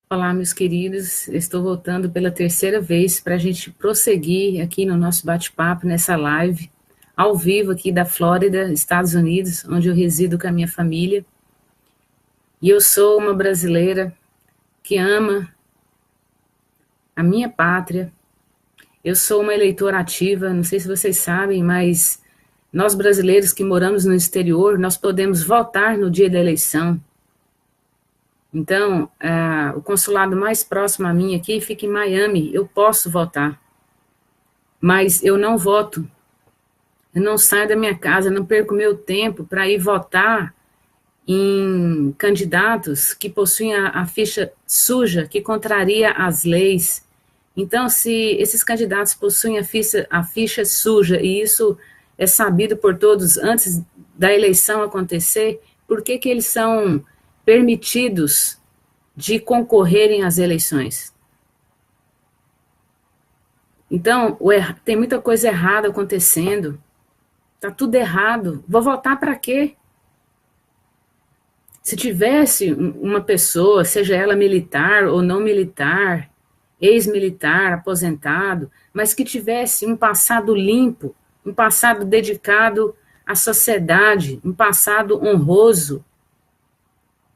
Olá, meus queridos. Estou voltando pela terceira vez para a gente prosseguir aqui no nosso bate-papo, nessa live, ao vivo aqui da Flórida, Estados Unidos, onde eu resido com a minha família. E eu sou uma brasileira que ama a minha pátria. Eu sou uma eleitora ativa, não sei se vocês sabem, mas nós brasileiros que moramos no exterior, nós podemos votar no dia da eleição. Então, o consulado mais próximo a mim aqui fica em Miami. Eu posso votar, mas eu não voto. Eu não saio da minha casa, não perco meu tempo para ir votar em candidatos que possuem a ficha suja, que contraria as leis. Então, se esses candidatos possuem a ficha suja, e isso é sabido por todos antes da eleição acontecer, por que que eles são permitidos de concorrerem às eleições? Então, tem muita coisa errada acontecendo. Tá tudo errado. Vou votar para quê? Se tivesse uma pessoa, seja ela militar ou não militar, ex-militar, aposentado, mas que tivesse um passado limpo, um passado dedicado à sociedade, um passado honroso,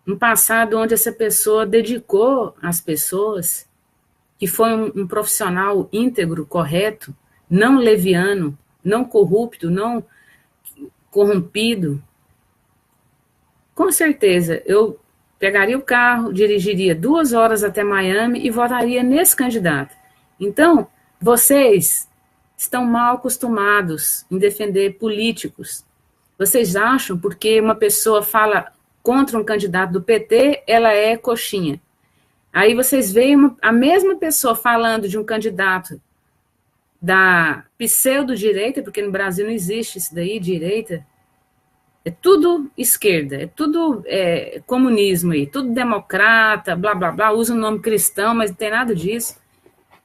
um passado onde essa pessoa dedicou às pessoas, que foi um profissional íntegro, correto, não leviano, não corrupto, não corrompido, com certeza eu pegaria o carro, dirigiria 2 horas até Miami e votaria nesse candidato. Então, vocês estão mal acostumados em defender políticos. Vocês acham porque uma pessoa fala contra um candidato do PT, ela é coxinha. Aí vocês veem a mesma pessoa falando de um candidato da pseudo-direita, porque no Brasil não existe isso daí, direita, é tudo esquerda, é tudo comunismo aí, tudo democrata, blá, blá, blá, usa o nome cristão, mas não tem nada disso.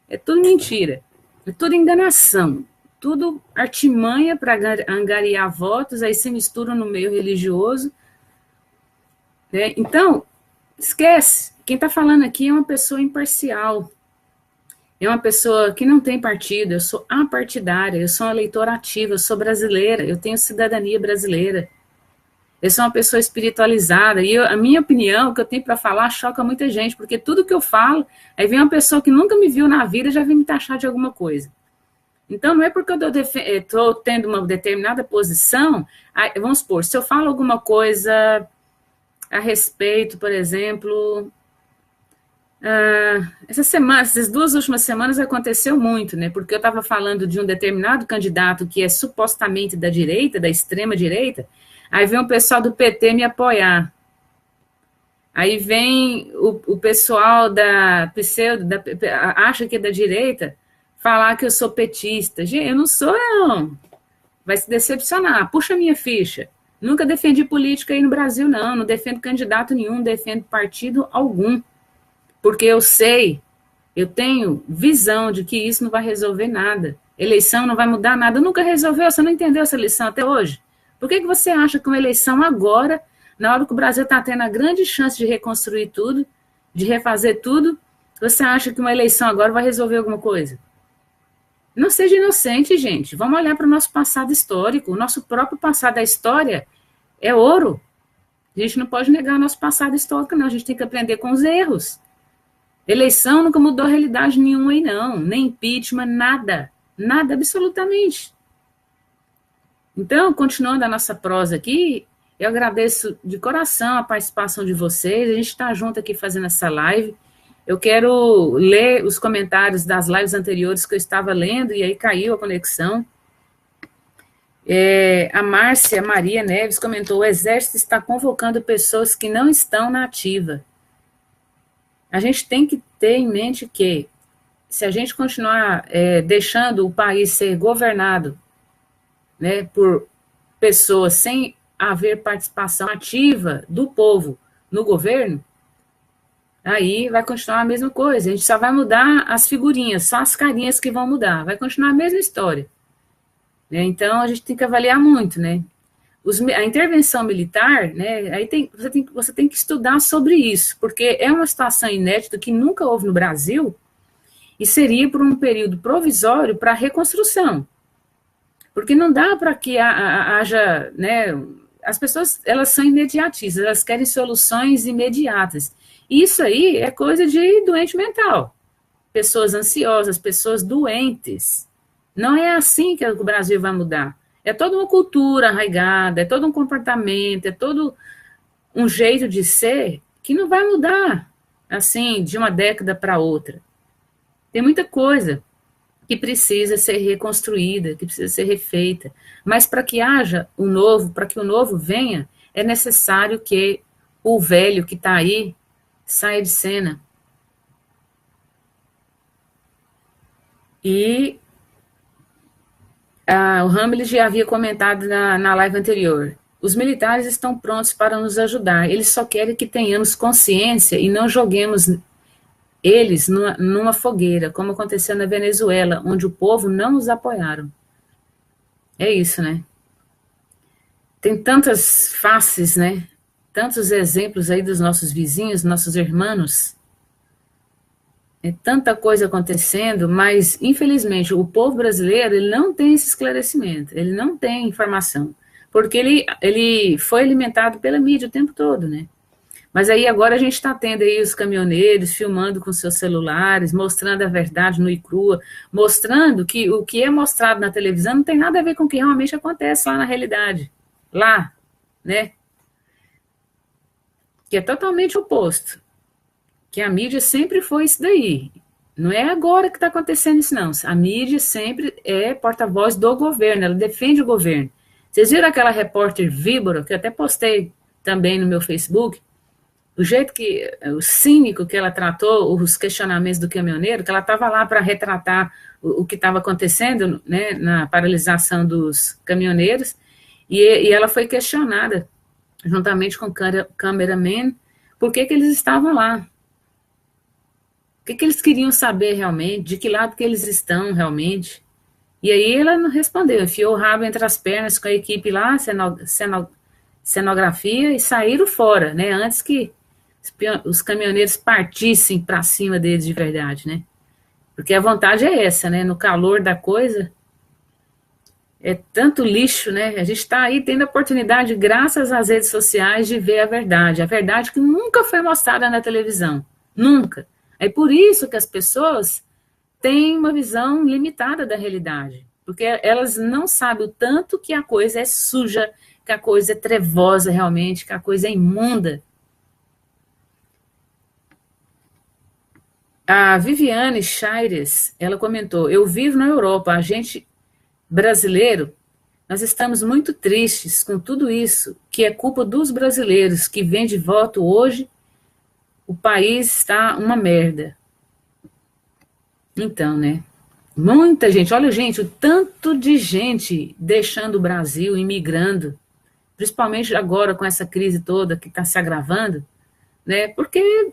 É tudo mentira, é tudo enganação, tudo artimanha para angariar votos, aí se mistura no meio religioso, né? Então, esquece, quem está falando aqui é uma pessoa imparcial, é uma pessoa que não tem partido, eu sou apartidária, eu sou uma eleitora ativa, eu sou brasileira, eu tenho cidadania brasileira. Eu sou uma pessoa espiritualizada e a minha opinião, o que eu tenho para falar, choca muita gente, porque tudo que eu falo, aí vem uma pessoa que nunca me viu na vida já vem me taxar de alguma coisa. Então, não é porque eu estou tendo uma determinada posição, vamos supor, se eu falo alguma coisa a respeito, por exemplo, essas 2 últimas semanas aconteceu muito, né? Porque eu estava falando de um determinado candidato que é supostamente da direita, da extrema direita, aí vem o pessoal do PT me apoiar. Aí vem o pessoal da pseudo, acha que é da direita, falar que eu sou petista. Gente, eu não sou, não. Vai se decepcionar. Puxa a minha ficha. Nunca defendi política aí no Brasil, não. Não defendo candidato nenhum, não defendo partido algum. Porque eu sei, eu tenho visão de que isso não vai resolver nada. Eleição não vai mudar nada. Nunca resolveu, você não entendeu essa lição até hoje? Por que você acha que uma eleição agora, na hora que o Brasil está tendo a grande chance de reconstruir tudo, de refazer tudo, você acha que uma eleição agora vai resolver alguma coisa? Não seja inocente, gente. Vamos olhar para o nosso passado histórico. O nosso próprio passado da história é ouro. A gente não pode negar nosso passado histórico, não. A gente tem que aprender com os erros. Eleição nunca mudou a realidade nenhuma aí, não. Nem impeachment, nada. Nada, absolutamente. Então, continuando a nossa prosa aqui, eu agradeço de coração a participação de vocês. A gente está junto aqui fazendo essa live. Eu quero ler os comentários das lives anteriores que eu estava lendo, e aí caiu a conexão. A Márcia Maria Neves comentou: o Exército está convocando pessoas que não estão na ativa. A gente tem que ter em mente que, se a gente continuar deixando o país ser governado, né, por pessoas sem haver participação ativa do povo no governo, aí vai continuar a mesma coisa. A gente só vai mudar as figurinhas, só as carinhas que vão mudar. Vai continuar a mesma história. Né? Então, a gente tem que avaliar muito, né? a intervenção militar, né, aí você tem que estudar sobre isso, porque é uma situação inédita que nunca houve no Brasil e seria por um período provisório para a reconstrução. Porque não dá para que haja, né, as pessoas, elas são imediatistas, elas querem soluções imediatas. Isso aí é coisa de doente mental. Pessoas ansiosas, pessoas doentes. Não é assim que o Brasil vai mudar. É toda uma cultura arraigada, é todo um comportamento, é todo um jeito de ser que não vai mudar, assim, de uma década para outra. Tem muita coisa que precisa ser reconstruída, que precisa ser refeita. Mas para que haja o novo, para que o novo venha, é necessário que o velho que está aí saia de cena. E o Hamlet já havia comentado na live anterior. Os militares estão prontos para nos ajudar. Eles só querem que tenhamos consciência e não joguemos eles numa fogueira, como aconteceu na Venezuela, onde o povo não os apoiaram. É isso, né? Tem tantas faces, né? Tantos exemplos aí dos nossos vizinhos, nossos irmãos. É tanta coisa acontecendo, mas, infelizmente, o povo brasileiro ele não tem esse esclarecimento, ele não tem informação, porque ele foi alimentado pela mídia o tempo todo, né? Mas aí agora a gente está tendo aí os caminhoneiros filmando com seus celulares, mostrando a verdade nua e crua, mostrando que o que é mostrado na televisão não tem nada a ver com o que realmente acontece lá na realidade, lá, né? Que é totalmente oposto. Que a mídia sempre foi isso daí. Não é agora que está acontecendo isso, não. A mídia sempre é porta-voz do governo, ela defende o governo. Vocês viram aquela repórter víbora, que eu até postei também no meu Facebook, o jeito que, o cínico que ela tratou os questionamentos do caminhoneiro, que ela estava lá para retratar o que estava acontecendo, né, na paralisação dos caminhoneiros, e ela foi questionada, juntamente com o cameraman, por que eles estavam lá. O que eles queriam saber realmente, de que lado que eles estão realmente. E aí ela não respondeu, enfiou o rabo entre as pernas com a equipe lá, cenografia, e saíram fora, né, antes que os caminhoneiros partissem para cima deles de verdade, né? Porque a vontade é essa, né? No calor da coisa, é tanto lixo, né? A gente está aí tendo a oportunidade, graças às redes sociais, de ver a verdade que nunca foi mostrada na televisão, nunca. É por isso que as pessoas têm uma visão limitada da realidade, porque elas não sabem o tanto que a coisa é suja, que a coisa é trevosa realmente, que a coisa é imunda. A Viviane Chaires, ela comentou, eu vivo na Europa, a gente brasileiro, nós estamos muito tristes com tudo isso, que é culpa dos brasileiros, que vêm de voto hoje, o país está uma merda. Então, né? Muita gente, olha, gente, o tanto de gente deixando o Brasil, imigrando, principalmente agora com essa crise toda que está se agravando, né? Porque,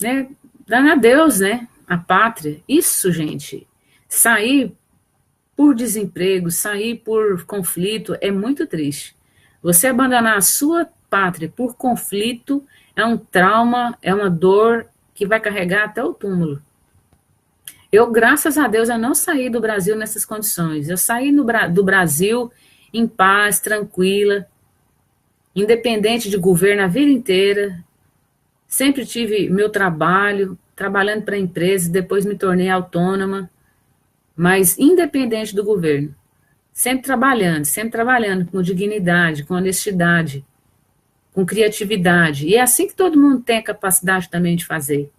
né? Dá a Deus, né? A pátria. Isso, gente. Sair por desemprego, sair por conflito é muito triste. Você abandonar a sua pátria por conflito é um trauma, é uma dor que vai carregar até o túmulo. Eu, graças a Deus, eu não saí do Brasil nessas condições. Eu saí do Brasil em paz, tranquila, independente de governo a vida inteira. Sempre tive meu trabalho, trabalhando para a empresa, depois me tornei autônoma, mas independente do governo. Sempre trabalhando com dignidade, com honestidade, com criatividade. E é assim que todo mundo tem a capacidade também de fazer.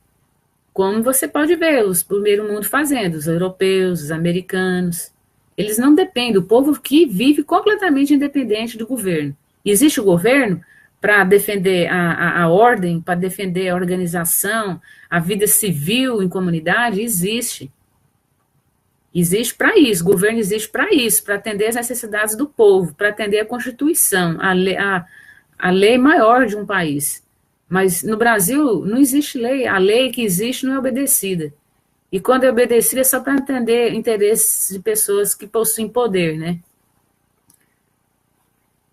Como você pode ver os primeiro mundo fazendo, os europeus, os americanos. Eles não dependem, o povo que vive completamente independente do governo. Existe o governo para defender a ordem, para defender a organização, a vida civil em comunidade, existe. Existe para isso, o governo existe para isso, para atender as necessidades do povo, para atender a Constituição, a lei maior de um país. Mas no Brasil não existe lei, a lei que existe não é obedecida. E quando é obedecida é só para atender interesses de pessoas que possuem poder, né?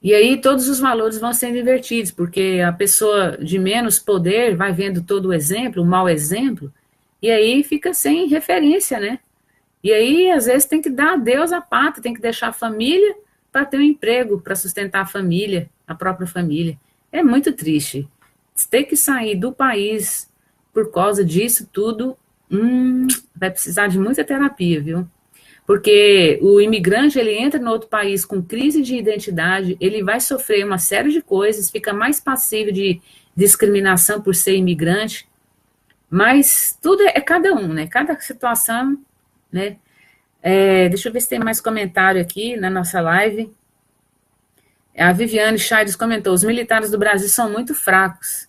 E aí todos os valores vão sendo invertidos, porque a pessoa de menos poder vai vendo todo o exemplo, o mau exemplo, e aí fica sem referência, né? E aí, às vezes, tem que dar adeus à pátria, tem que deixar a família para ter um emprego, para sustentar a família, a própria família. É muito triste. Ter que sair do país por causa disso tudo, vai precisar de muita terapia, viu? Porque o imigrante, ele entra no outro país com crise de identidade, ele vai sofrer uma série de coisas, fica mais passivo de discriminação por ser imigrante, mas tudo é cada um, né? Cada situação, né? Deixa eu ver se tem mais comentário aqui na nossa live. A Viviane Chaires comentou: os militares do Brasil são muito fracos.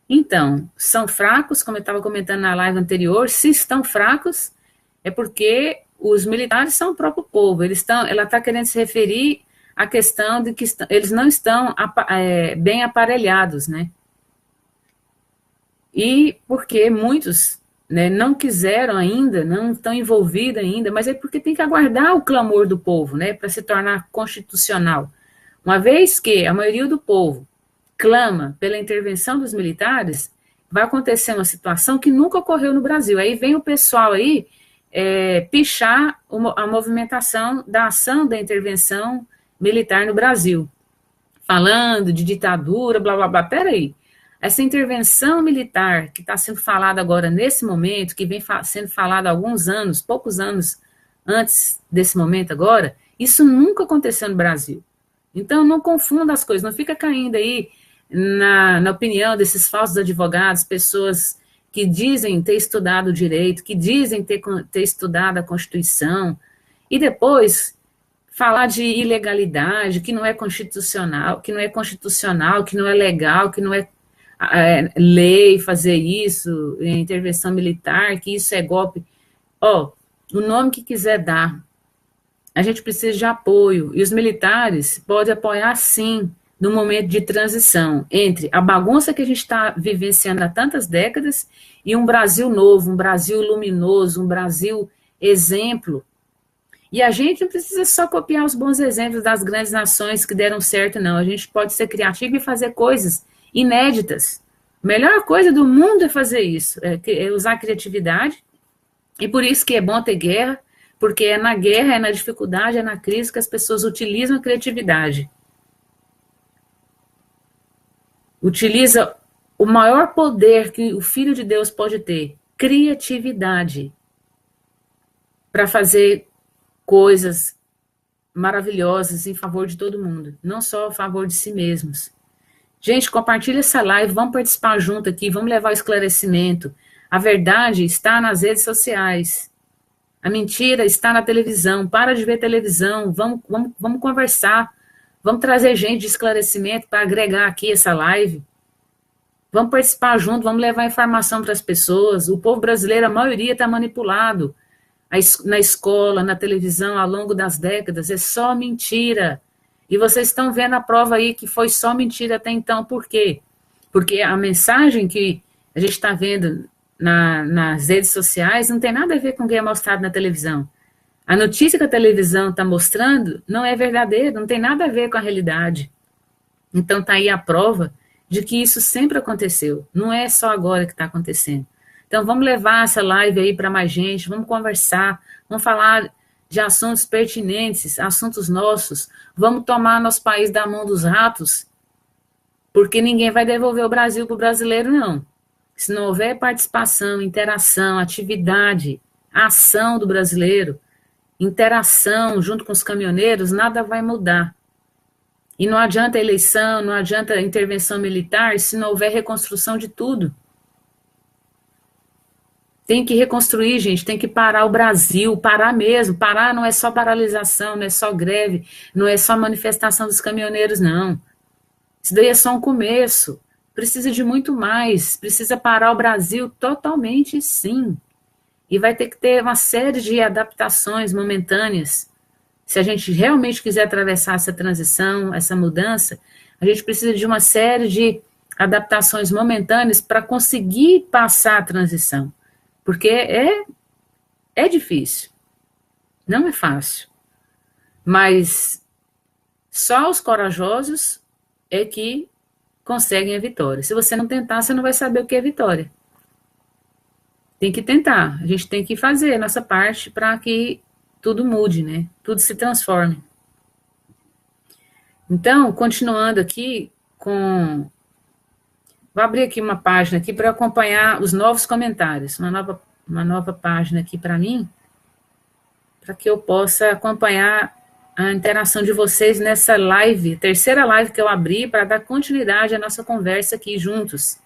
Então, são fracos, como eu estava comentando na live anterior, se estão fracos, é porque os militares são o próprio povo. Ela está querendo se referir à questão de que eles não estão bem aparelhados, né? E porque muitos, né, não quiseram ainda, não estão envolvidos ainda, mas é porque tem que aguardar o clamor do povo, né, para se tornar constitucional. Uma vez que a maioria do povo clama pela intervenção dos militares, vai acontecer uma situação que nunca ocorreu no Brasil. Aí vem o pessoal aí pichar a movimentação da ação da intervenção militar no Brasil, falando de ditadura, blá, blá, blá. Peraí, essa intervenção militar que está sendo falada agora nesse momento, que vem sendo falada há alguns anos, poucos anos antes desse momento agora, isso nunca aconteceu no Brasil. Então, não confunda as coisas, não fica caindo aí na opinião desses falsos advogados, pessoas que dizem ter estudado o direito, que dizem ter estudado a Constituição, e depois falar de ilegalidade, que não é constitucional, que não é constitucional, que não é legal, que não é lei fazer isso, intervenção militar, que isso é golpe. Ó, o nome que quiser dar, a gente precisa de apoio, e os militares podem apoiar, sim, no momento de transição entre a bagunça que a gente está vivenciando há tantas décadas e um Brasil novo, um Brasil luminoso, um Brasil exemplo. E a gente não precisa só copiar os bons exemplos das grandes nações que deram certo, não. A gente pode ser criativo e fazer coisas inéditas. A melhor coisa do mundo é fazer isso, é usar a criatividade. E por isso que é bom ter guerra, porque é na guerra, é na dificuldade, é na crise que as pessoas utilizam a criatividade. Utiliza o maior poder que o Filho de Deus pode ter, criatividade, para fazer coisas maravilhosas em favor de todo mundo, não só a favor de si mesmos. Gente, compartilha essa live, vamos participar junto aqui, vamos levar o esclarecimento. A verdade está nas redes sociais. A mentira está na televisão. Para de ver televisão, vamos conversar. Vamos trazer gente de esclarecimento para agregar aqui essa live. Vamos participar junto, vamos levar informação para as pessoas. O povo brasileiro, a maioria está manipulado. Na escola, na televisão, ao longo das décadas, é só mentira. E vocês estão vendo a prova aí que foi só mentira até então. Por quê? Porque a mensagem que a gente está vendo nas redes sociais não tem nada a ver com o que é mostrado na televisão. A notícia que a televisão está mostrando não é verdadeira, não tem nada a ver com a realidade. Então está aí a prova de que isso sempre aconteceu. Não é só agora que está acontecendo. Então vamos levar essa live aí para mais gente, vamos conversar, vamos falar de assuntos pertinentes, assuntos nossos, vamos tomar nosso país da mão dos ratos, porque ninguém vai devolver o Brasil para o brasileiro, não. Se não houver participação, interação, atividade, ação do brasileiro, interação junto com os caminhoneiros, nada vai mudar. E não adianta eleição, não adianta intervenção militar, se não houver reconstrução de tudo. Tem que reconstruir, gente, tem que parar o Brasil, parar mesmo. Parar não é só paralisação, não é só greve, não é só manifestação dos caminhoneiros, não. Isso daí é só um começo. Precisa de muito mais. Precisa parar o Brasil totalmente, sim. E vai ter que ter uma série de adaptações momentâneas. Se a gente realmente quiser atravessar essa transição, essa mudança, a gente precisa de uma série de adaptações momentâneas para conseguir passar a transição. Porque é difícil. Não é fácil. Mas Só os corajosos é que conseguem a vitória. Se você não tentar, você não vai saber o que é vitória. Tem que tentar. A gente tem que fazer a nossa parte para que tudo mude, né? Tudo se transforme. Então, continuando aqui com... Vou abrir aqui uma página aqui para acompanhar os novos comentários. Uma nova página aqui para mim, para que eu possa acompanhar a interação de vocês nessa live, terceira live que eu abri para dar continuidade à nossa conversa aqui juntos.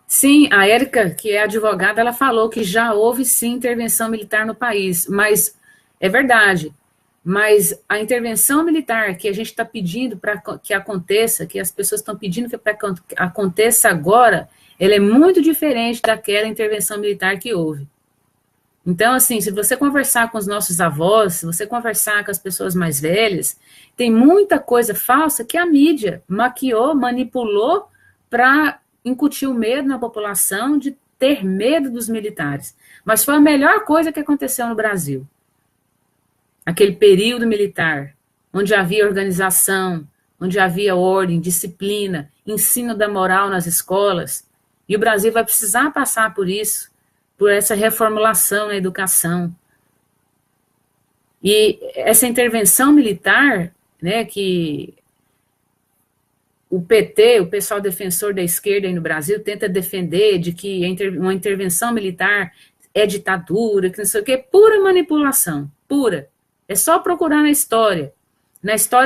Sim, a Érica, que é advogada, ela falou que já houve sim intervenção militar no país, mas é verdade. Mas a intervenção militar que a gente está pedindo para que aconteça, que as pessoas estão pedindo para que aconteça agora, ela é muito diferente daquela intervenção militar que houve. Então, assim, se você conversar com os nossos avós, se você conversar com as pessoas mais velhas, tem muita coisa falsa que a mídia maquiou, manipulou para incutir o medo na população de ter medo dos militares. Mas foi a melhor coisa que aconteceu no Brasil. Aquele período militar, onde havia organização, onde havia ordem, disciplina, ensino da moral nas escolas. E o Brasil vai precisar passar por isso, por essa reformulação na educação. E essa intervenção militar, né, que o PT, o pessoal defensor da esquerda aí no Brasil, tenta defender de que uma intervenção militar é ditadura, que não sei o quê, pura manipulação, pura. É só procurar na história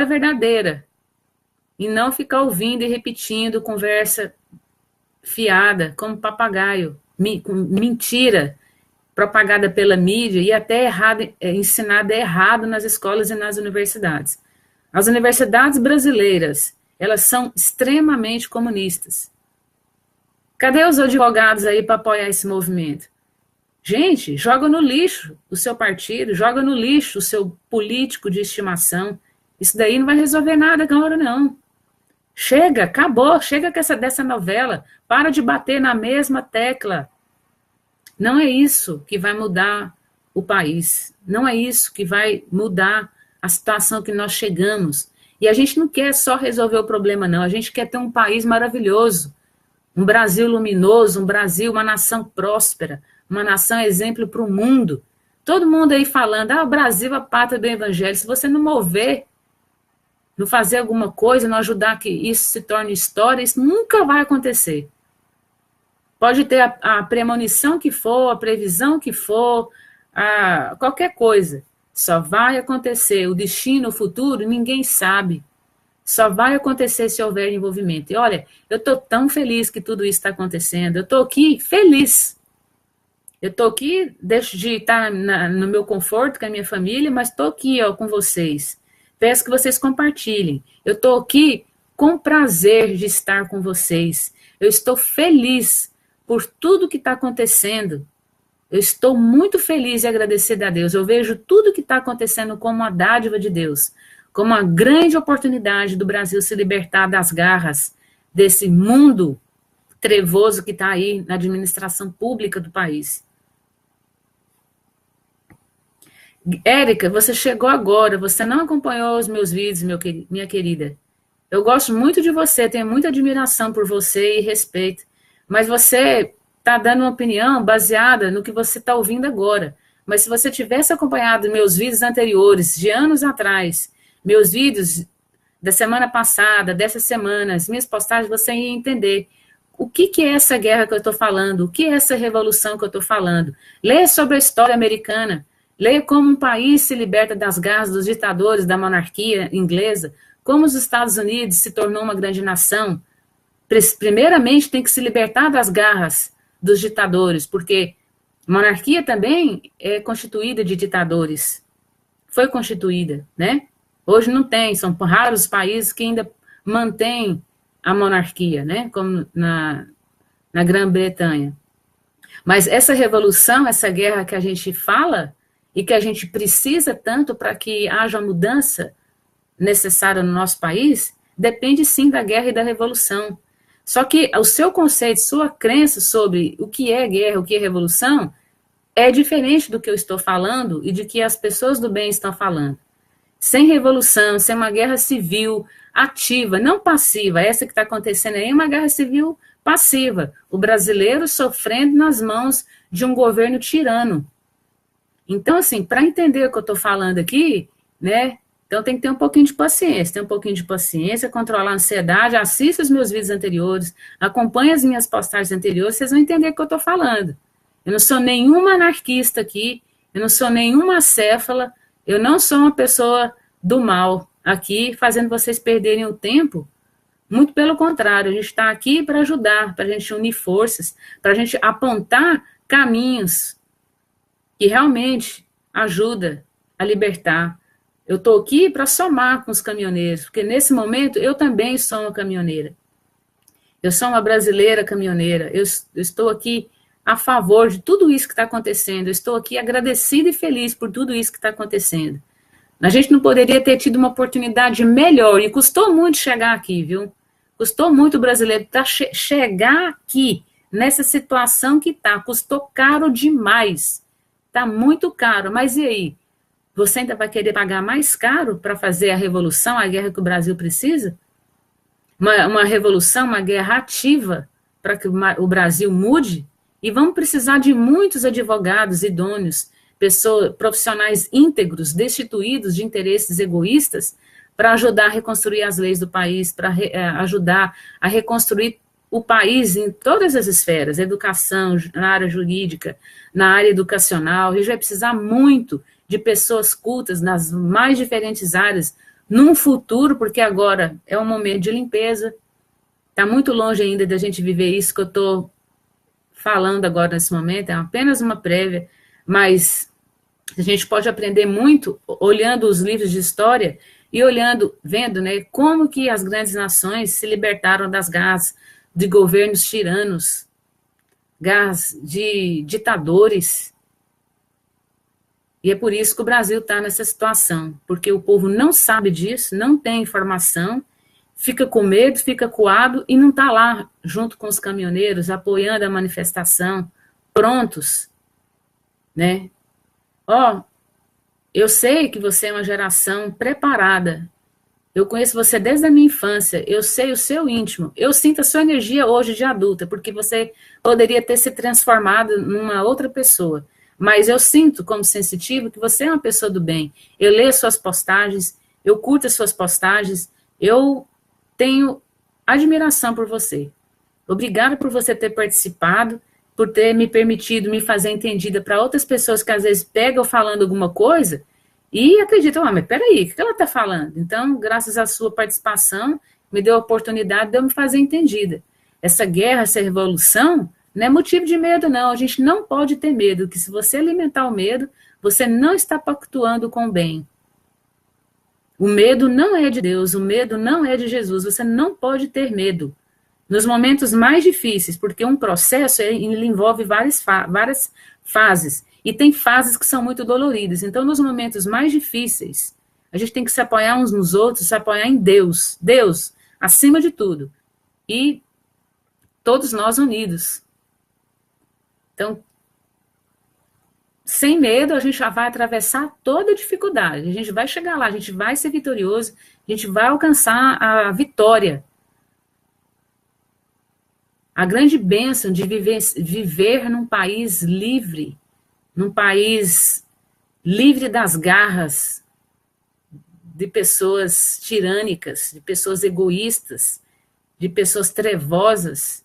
verdadeira, e não ficar ouvindo e repetindo conversa fiada, como papagaio, mentira, propagada pela mídia e até ensinada errado nas escolas e nas universidades. As universidades brasileiras, elas são extremamente comunistas. Cadê os advogados aí para apoiar esse movimento? Gente, joga no lixo o seu partido, joga no lixo o seu político de estimação. Isso daí não vai resolver nada agora, não. Chega, acabou, chega dessa novela. Para de bater na mesma tecla. Não é isso que vai mudar o país. Não é isso que vai mudar a situação que nós chegamos. E a gente não quer só resolver o problema, não. A gente quer ter um país maravilhoso. Um Brasil luminoso, um Brasil, uma nação próspera, uma nação exemplo para o mundo. Todo mundo aí falando, o Brasil é a pátria do evangelho. Se você não mover, não fazer alguma coisa, não ajudar que isso se torne história, isso nunca vai acontecer. Pode ter a premonição que for, a previsão que for, qualquer coisa. Só vai acontecer. O destino, o futuro, ninguém sabe. Só vai acontecer se houver envolvimento. E olha, eu estou tão feliz que tudo isso está acontecendo. Eu estou aqui feliz. Eu estou aqui, deixo de estar no meu conforto com a minha família, mas estou aqui com vocês. Peço que vocês compartilhem. Eu estou aqui com prazer de estar com vocês. Eu estou feliz por tudo que está acontecendo. Eu estou muito feliz e agradecida a Deus. Eu vejo tudo que está acontecendo como uma dádiva de Deus, como uma grande oportunidade do Brasil se libertar das garras desse mundo trevoso que está aí na administração pública do país. Érica, você chegou agora, você não acompanhou os meus vídeos, minha querida. Eu gosto muito de você, tenho muita admiração por você e respeito, mas você está dando uma opinião baseada no que você está ouvindo agora. Mas se você tivesse acompanhado meus vídeos anteriores, de anos atrás, meus vídeos da semana passada, dessa semana, as minhas postagens, você ia entender o que é essa guerra que eu estou falando, o que é essa revolução que eu estou falando. Leia sobre a história americana, leia como um país se liberta das garras dos ditadores da monarquia inglesa, como os Estados Unidos se tornou uma grande nação. Primeiramente tem que se libertar das garras dos ditadores, porque monarquia também é constituída de ditadores. Foi constituída, né? Hoje não tem, são raros os países que ainda mantêm a monarquia, né? Como na Grã-Bretanha. Mas essa revolução, essa guerra que a gente fala e que a gente precisa tanto para que haja a mudança necessária no nosso país, depende sim da guerra e da revolução. Só que o seu conceito, sua crença sobre o que é guerra, o que é revolução, é diferente do que eu estou falando e de que as pessoas do bem estão falando. Sem revolução, sem uma guerra civil ativa, não passiva, essa que está acontecendo aí é uma guerra civil passiva. O brasileiro sofrendo nas mãos de um governo tirano. Então, assim, para entender o que eu estou falando aqui, né? Então tem que ter um pouquinho de paciência, controlar a ansiedade, assista os meus vídeos anteriores, acompanhe as minhas postagens anteriores, vocês vão entender o que eu estou falando. Eu não sou nenhuma anarquista aqui, eu não sou nenhuma acéfala, eu não sou uma pessoa do mal aqui, fazendo vocês perderem o tempo. Muito pelo contrário, a gente está aqui para ajudar, para a gente unir forças, para a gente apontar caminhos que realmente ajuda a libertar. Eu estou aqui para somar com os caminhoneiros, porque nesse momento eu também sou uma caminhoneira. Eu sou uma brasileira caminhoneira. Eu estou aqui a favor de tudo isso que está acontecendo. Eu estou aqui agradecida e feliz por tudo isso que está acontecendo. A gente não poderia ter tido uma oportunidade melhor, e custou muito chegar aqui, viu? Custou muito o brasileiro chegar aqui, nessa situação que está. Custou caro demais. Está muito caro, mas e aí? Você ainda vai querer pagar mais caro para fazer a revolução, a guerra que o Brasil precisa? Uma revolução, uma guerra ativa para que o Brasil mude? E vamos precisar de muitos advogados idôneos, profissionais íntegros, destituídos de interesses egoístas, para ajudar a reconstruir as leis do país, para ajudar a reconstruir o país em todas as esferas, educação, na área jurídica, na área educacional. A gente vai precisar muito de pessoas cultas nas mais diferentes áreas, num futuro, porque agora é um momento de limpeza, está muito longe ainda da gente viver isso que eu estou falando agora nesse momento, é apenas uma prévia, mas a gente pode aprender muito olhando os livros de história e vendo, né, como que as grandes nações se libertaram das garras de governos tiranos, garras de ditadores. E é por isso que o Brasil está nessa situação, porque o povo não sabe disso, não tem informação, fica com medo, fica coado e não está lá junto com os caminhoneiros, apoiando a manifestação, prontos, né? Eu sei que você é uma geração preparada, eu conheço você desde a minha infância, eu sei o seu íntimo, eu sinto a sua energia hoje de adulta, porque você poderia ter se transformado numa outra pessoa. Mas eu sinto, como sensitivo, que você é uma pessoa do bem. Eu leio suas postagens, eu curto as suas postagens, eu tenho admiração por você. Obrigada por você ter participado, por ter me permitido me fazer entendida para outras pessoas que às vezes pegam falando alguma coisa e acreditam, mas peraí, o que ela está falando? Então, graças à sua participação, me deu a oportunidade de eu me fazer entendida. Essa guerra, essa revolução, não é motivo de medo, não. A gente não pode ter medo, que se você alimentar o medo, você não está pactuando com o bem. O medo não é de Deus, o medo não é de Jesus. Você não pode ter medo. Nos momentos mais difíceis, porque um processo ele envolve várias fases. E tem fases que são muito doloridas. Então, nos momentos mais difíceis, a gente tem que se apoiar uns nos outros, se apoiar em Deus. Deus, acima de tudo. E todos nós unidos. Então, sem medo, a gente já vai atravessar toda a dificuldade. A gente vai chegar lá, a gente vai ser vitorioso, a gente vai alcançar a vitória. A grande bênção de viver num país livre das garras de pessoas tirânicas, de pessoas egoístas, de pessoas trevosas.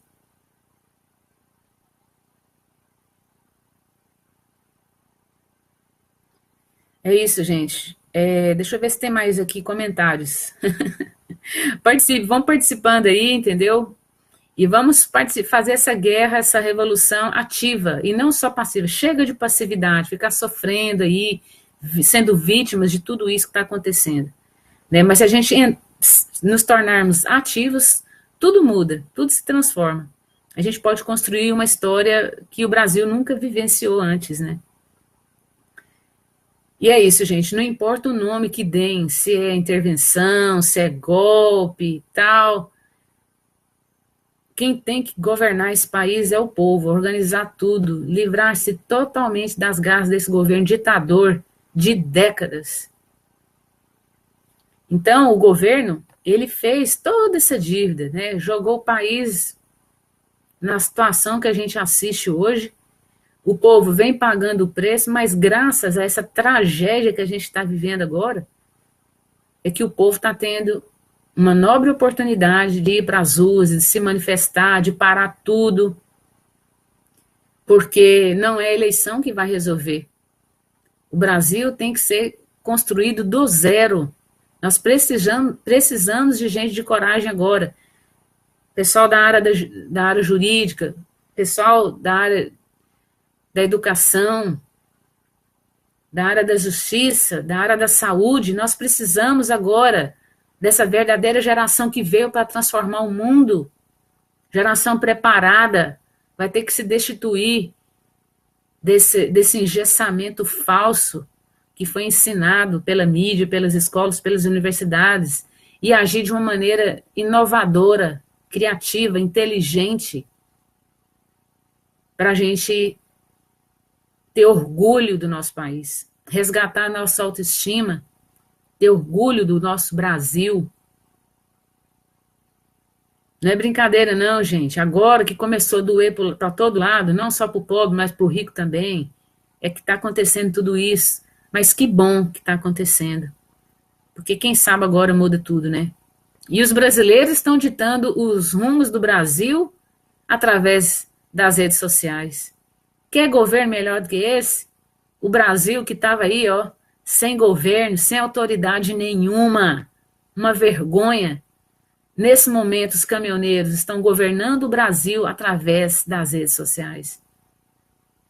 É isso, gente. Deixa eu ver se tem mais aqui comentários. Vão participando aí, entendeu? E vamos fazer essa guerra, essa revolução ativa, e não só passiva. Chega de passividade, ficar sofrendo aí, sendo vítimas de tudo isso que está acontecendo. Né? Mas se a gente nos tornarmos ativos, tudo muda, tudo se transforma. A gente pode construir uma história que o Brasil nunca vivenciou antes, né? E é isso, gente, não importa o nome que deem, se é intervenção, se é golpe e tal, Quem tem que governar esse país é o povo, organizar tudo, livrar-se totalmente das garras desse governo ditador de décadas. Então, o governo, ele fez toda essa dívida, né? Jogou o país na situação que a gente assiste hoje. O povo vem pagando o preço, mas graças a essa tragédia que a gente está vivendo agora, é que o povo está tendo uma nobre oportunidade de ir para as ruas, de se manifestar, de parar tudo, porque não é a eleição que vai resolver. O Brasil tem que ser construído do zero. Nós precisamos de gente de coragem agora. Pessoal da área jurídica, pessoal da área da educação, da área da justiça, da área da saúde. Nós precisamos agora dessa verdadeira geração que veio para transformar o mundo, geração preparada, vai ter que se destituir desse engessamento falso que foi ensinado pela mídia, pelas escolas, pelas universidades, e agir de uma maneira inovadora, criativa, inteligente, para a gente ter orgulho do nosso país, resgatar a nossa autoestima, ter orgulho do nosso Brasil. Não é brincadeira não, gente. Agora que começou a doer para todo lado, não só para o pobre, mas para o rico também, é que está acontecendo tudo isso. Mas que bom que está acontecendo. Porque quem sabe agora muda tudo, né? E os brasileiros estão ditando os rumos do Brasil através das redes sociais. Quer governo melhor do que esse? O Brasil que estava aí, ó, sem governo, sem autoridade nenhuma, uma vergonha. Nesse momento, os caminhoneiros estão governando o Brasil através das redes sociais.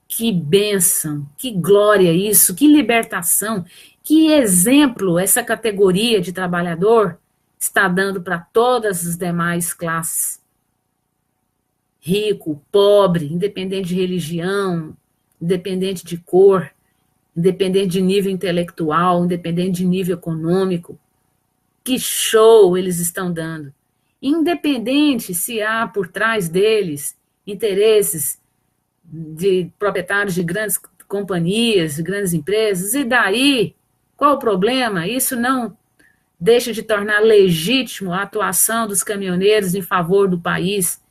Que bênção, que glória isso, que libertação, que exemplo essa categoria de trabalhador está dando para todas as demais classes. Rico, pobre, independente de religião, independente de cor, independente de nível intelectual, independente de nível econômico. Que show eles estão dando. Independente se há por trás deles interesses de proprietários de grandes companhias, de grandes empresas, e daí, qual o problema? Isso não deixa de tornar legítimo a atuação dos caminhoneiros em favor do país,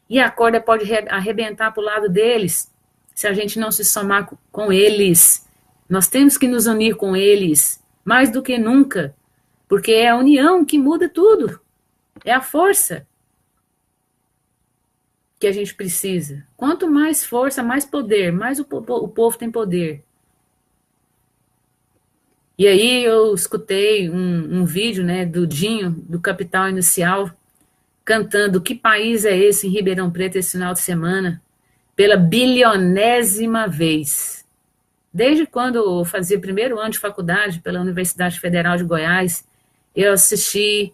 e a corda pode arrebentar para o lado deles, se a gente não se somar com eles. Nós temos que nos unir com eles, mais do que nunca, porque é a união que muda tudo, é a força que a gente precisa. Quanto mais força, mais poder, mais o povo tem poder. E aí eu escutei um vídeo, né, do Dinho, do Capital Inicial, cantando Que País é Esse em Ribeirão Preto esse final de semana, pela bilionésima vez. Desde quando eu fazia primeiro ano de faculdade pela Universidade Federal de Goiás, eu assisti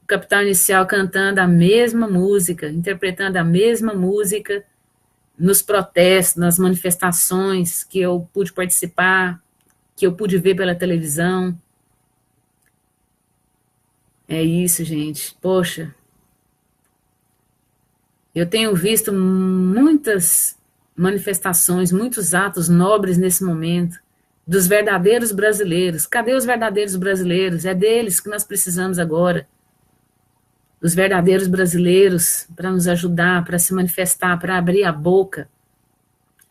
o Capital Inicial cantando a mesma música, interpretando a mesma música nos protestos, nas manifestações que eu pude participar, que eu pude ver pela televisão. É isso, gente. Poxa, eu tenho visto muitas manifestações, muitos atos nobres nesse momento, dos verdadeiros brasileiros. Cadê os verdadeiros brasileiros? É deles que nós precisamos agora. Os verdadeiros brasileiros para nos ajudar, para se manifestar, para abrir a boca.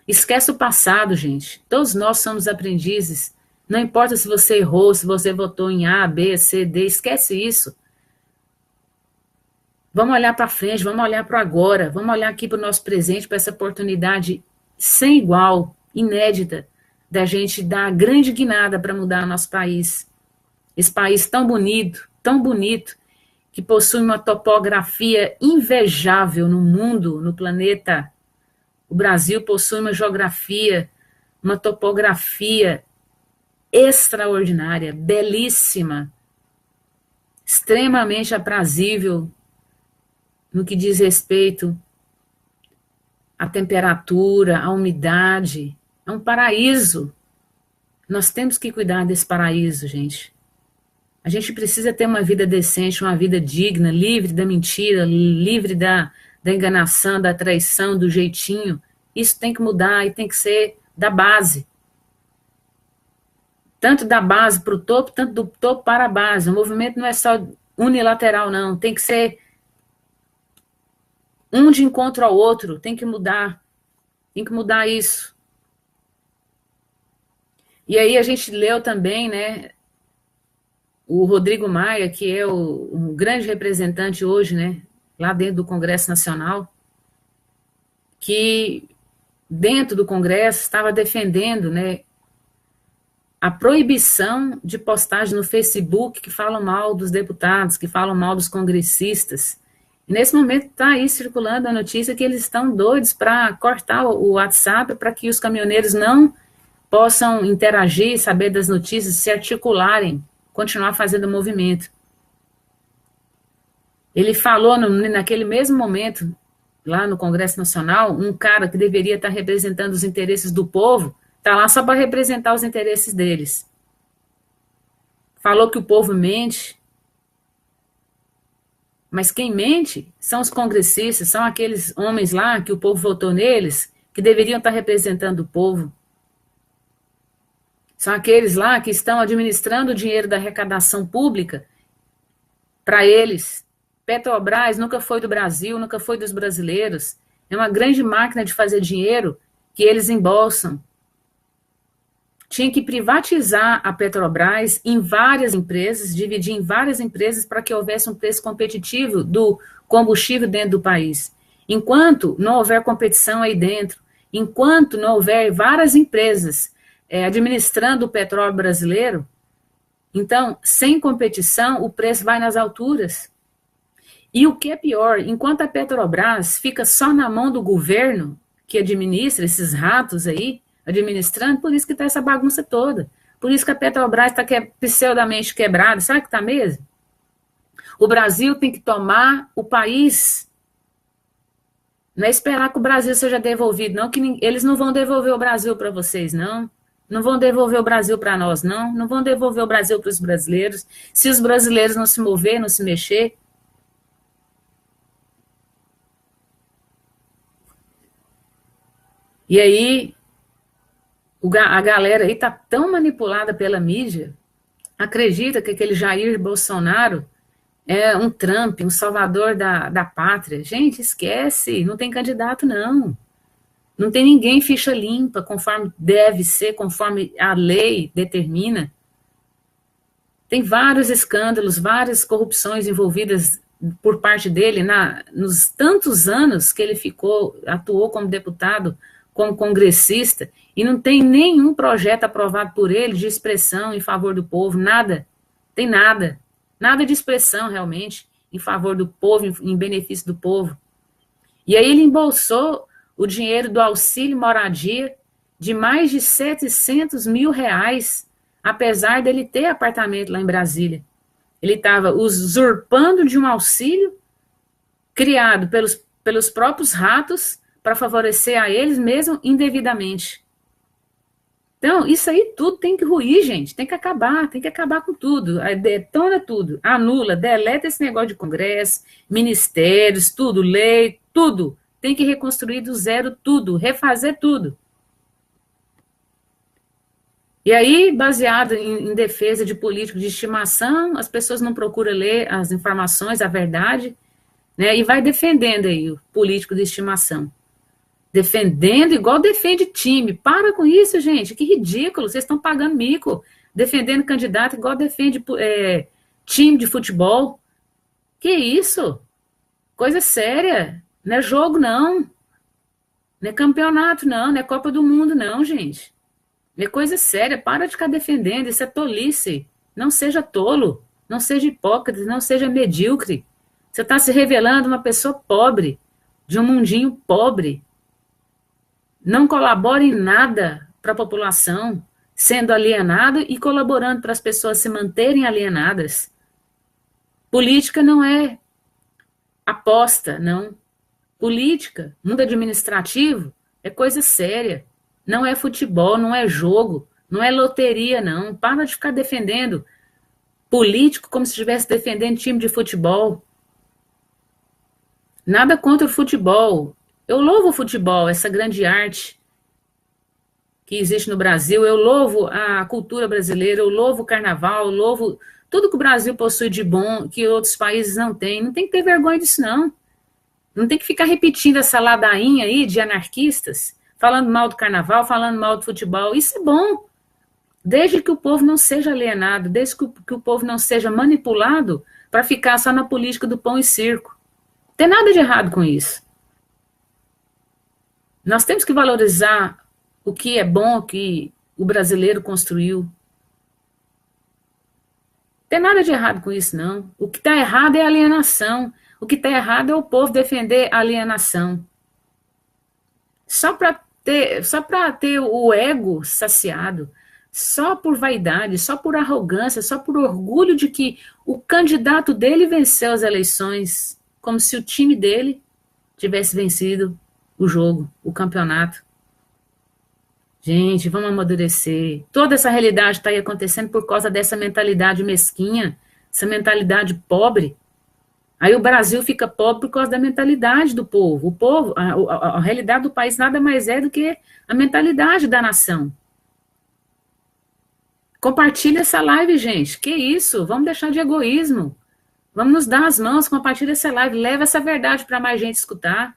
Esquece o passado, gente. Todos nós somos aprendizes. Não importa se você errou, se você votou em A, B, C, D, esquece isso. Vamos olhar para frente, vamos olhar para agora, vamos olhar aqui para o nosso presente, para essa oportunidade sem igual, inédita, da gente dar a grande guinada para mudar o nosso país. Esse país tão bonito, que possui uma topografia invejável no mundo, no planeta. O Brasil possui uma geografia, uma topografia extraordinária, belíssima, extremamente aprazível no que diz respeito à temperatura, à umidade. É um paraíso. Nós temos que cuidar desse paraíso, gente. A gente precisa ter uma vida decente, uma vida digna, livre da mentira, livre da da enganação, da traição, do jeitinho. Isso tem que mudar e tem que ser da base. Tanto da base para o topo, tanto do topo para a base. O movimento não é só unilateral, não. Tem que ser um de encontro ao outro. Tem que mudar. Tem que mudar isso. E aí a gente leu também, né, o Rodrigo Maia, que é um grande representante hoje, né, lá dentro do Congresso Nacional, que dentro do Congresso estava defendendo, né, a proibição de postagem no Facebook que falam mal dos deputados, que falam mal dos congressistas. E nesse momento está aí circulando a notícia que eles estão doidos para cortar o WhatsApp para que os caminhoneiros não possam interagir, saber das notícias, se articularem, continuar fazendo movimento. Ele falou naquele mesmo momento, lá no Congresso Nacional, um cara que deveria estar representando os interesses do povo, está lá só para representar os interesses deles. Falou que o povo mente, mas quem mente são os congressistas, são aqueles homens lá que o povo votou neles, que deveriam estar representando o povo. São aqueles lá que estão administrando o dinheiro da arrecadação pública para eles. Petrobras nunca foi do Brasil, nunca foi dos brasileiros. É uma grande máquina de fazer dinheiro que eles embolsam. Tinha que privatizar a Petrobras em várias empresas, dividir em várias empresas para que houvesse um preço competitivo do combustível dentro do país. Enquanto não houver competição aí dentro, enquanto não houver várias empresas administrando o petróleo brasileiro, então, sem competição, o preço vai nas alturas. E o que é pior, enquanto a Petrobras fica só na mão do governo, que administra esses ratos aí, administrando, por isso que está essa bagunça toda. Por isso que a Petrobras está pseudamente quebrada. Sabe que está mesmo? O Brasil tem que tomar o país. Não é esperar que o Brasil seja devolvido, não, que eles não vão devolver o Brasil para vocês, não. Não vão devolver o Brasil para nós, não. Não vão devolver o Brasil para os brasileiros. Se os brasileiros não se mover, não se mexer. E aí, a galera aí tá tão manipulada pela mídia, acredita que aquele Jair Bolsonaro é um Trump, um salvador da pátria. Gente, esquece, não tem candidato, não. Não tem ninguém ficha limpa, conforme deve ser, conforme a lei determina. Tem vários escândalos, várias corrupções envolvidas por parte dele nos tantos anos que ele atuou como deputado, como congressista, e não tem nenhum projeto aprovado por ele de expressão em favor do povo, nada. Tem nada. Nada de expressão, realmente, em favor do povo, em benefício do povo. E aí ele embolsou o dinheiro do auxílio moradia de mais de 700 mil reais, apesar dele ter apartamento lá em Brasília. Ele estava usurpando de um auxílio criado pelos próprios ratos para favorecer a eles mesmo indevidamente. Então, isso aí tudo tem que ruir, gente, tem que acabar com tudo, detona tudo, anula, deleta esse negócio de congresso, ministérios, tudo, lei, tudo, tem que reconstruir do zero tudo, refazer tudo. E aí, baseado em defesa de político de estimação, as pessoas não procuram ler as informações, a verdade, né, e vai defendendo aí o político de estimação. Defendendo igual defende time. Para com isso, gente. Que ridículo. Vocês estão pagando mico. Defendendo candidato igual defende time de futebol. Que isso? Coisa séria. Não é jogo, não. Não é campeonato, não. Não é Copa do Mundo, não, gente. É coisa séria. Para de ficar defendendo. Isso é tolice. Não seja tolo. Não seja hipócrita. Não seja medíocre. Você está se revelando uma pessoa pobre. De um mundinho pobre. Não colabora em nada para a população, sendo alienado e colaborando para as pessoas se manterem alienadas. Política não é aposta, não. Política, mundo administrativo, é coisa séria. Não é futebol, não é jogo, não é loteria, não. Para de ficar defendendo político como se estivesse defendendo time de futebol. Nada contra o futebol. Eu louvo o futebol, essa grande arte que existe no Brasil. Eu louvo a cultura brasileira, eu louvo o carnaval, eu louvo tudo que o Brasil possui de bom, que outros países não têm. Não tem que ter vergonha disso, não. Não tem que ficar repetindo essa ladainha aí de anarquistas, falando mal do carnaval, falando mal do futebol. Isso é bom, desde que o povo não seja alienado, desde que o povo não seja manipulado para ficar só na política do pão e circo. Não tem nada de errado com isso. Nós temos que valorizar o que é bom, o que o brasileiro construiu. Não tem nada de errado com isso, não. O que está errado é a alienação. O que está errado é o povo defender a alienação. Só para ter o ego saciado, só por vaidade, só por arrogância, só por orgulho de que o candidato dele venceu as eleições, como se o time dele tivesse vencido o jogo, o campeonato. Gente, vamos amadurecer. Toda essa realidade está aí acontecendo por causa dessa mentalidade mesquinha, essa mentalidade pobre. Aí o Brasil fica pobre por causa da mentalidade do povo. O povo, a realidade do país nada mais é do que a mentalidade da nação. Compartilha essa live, gente. Que isso? Vamos deixar de egoísmo. Vamos nos dar as mãos, compartilha essa live, leva essa verdade para mais gente escutar.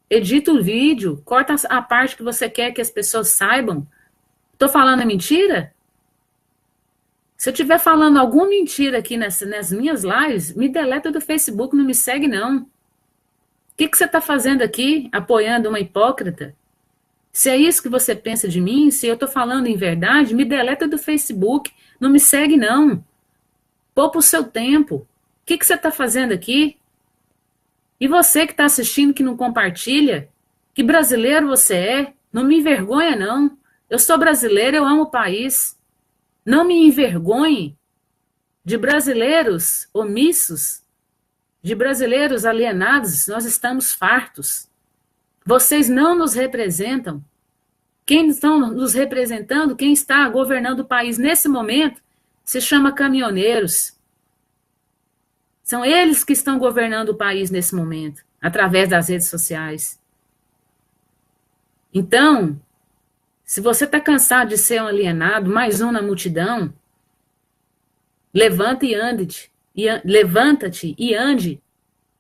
Edita o vídeo, corta a parte que você quer que as pessoas saibam. Estou falando mentira? Se eu estiver falando alguma mentira aqui nas minhas lives, me deleta do Facebook, não me segue, não. O que você está fazendo aqui, apoiando uma hipócrita? Se é isso que você pensa de mim, se eu estou falando em verdade, me deleta do Facebook, não me segue, não. Poupa o seu tempo. O que você está fazendo aqui? E você que está assistindo, que não compartilha, que brasileiro você é, não me envergonha, não. Eu sou brasileira, eu amo o país. Não me envergonhe de brasileiros omissos, de brasileiros alienados, nós estamos fartos. Vocês não nos representam. Quem estão nos representando, quem está governando o país nesse momento, se chama caminhoneiros. São eles que estão governando o país nesse momento, através das redes sociais. Então, se você está cansado de ser um alienado, mais um na multidão, levanta e ande, levanta-te e ande,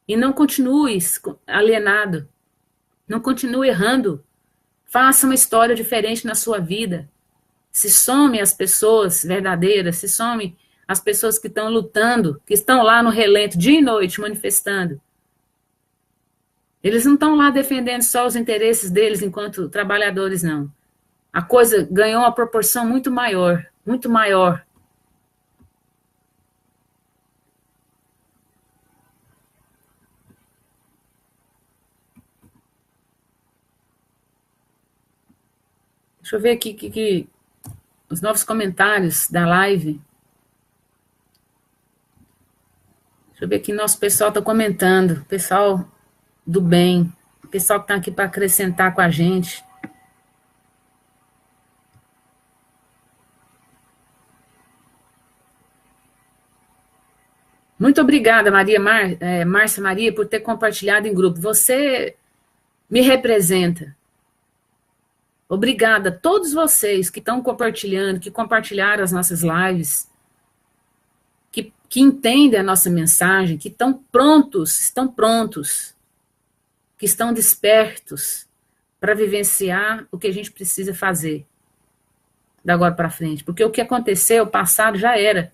e não continue alienado, não continue errando. Faça uma história diferente na sua vida. Se some as pessoas verdadeiras, se some as pessoas que estão lutando, que estão lá no relento, dia e noite, manifestando. Eles não estão lá defendendo só os interesses deles enquanto trabalhadores, não. A coisa ganhou uma proporção muito maior, muito maior. Deixa eu ver aqui os novos comentários da live. Deixa eu ver aqui, nosso pessoal está comentando. Pessoal do bem. Pessoal que está aqui para acrescentar com a gente. Muito obrigada, Márcia Maria, por ter compartilhado em grupo. Você me representa. Obrigada a todos vocês que estão compartilhando, que compartilharam as nossas lives, que entendem a nossa mensagem, que estão prontos, que estão despertos para vivenciar o que a gente precisa fazer da agora para frente. Porque o que aconteceu, o passado já era.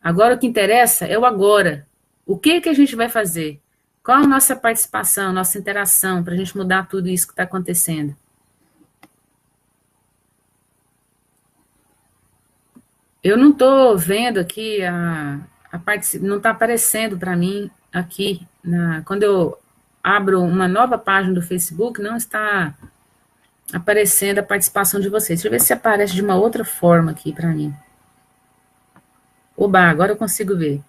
Agora o que interessa é o agora. O que a gente vai fazer? Qual a nossa participação, nossa interação para a gente mudar tudo isso que está acontecendo? Eu não estou vendo aqui a parte, não está aparecendo para mim aqui, quando eu abro uma nova página do Facebook, não está aparecendo a participação de vocês. Deixa eu ver se aparece de uma outra forma aqui para mim. Oba, agora eu consigo ver.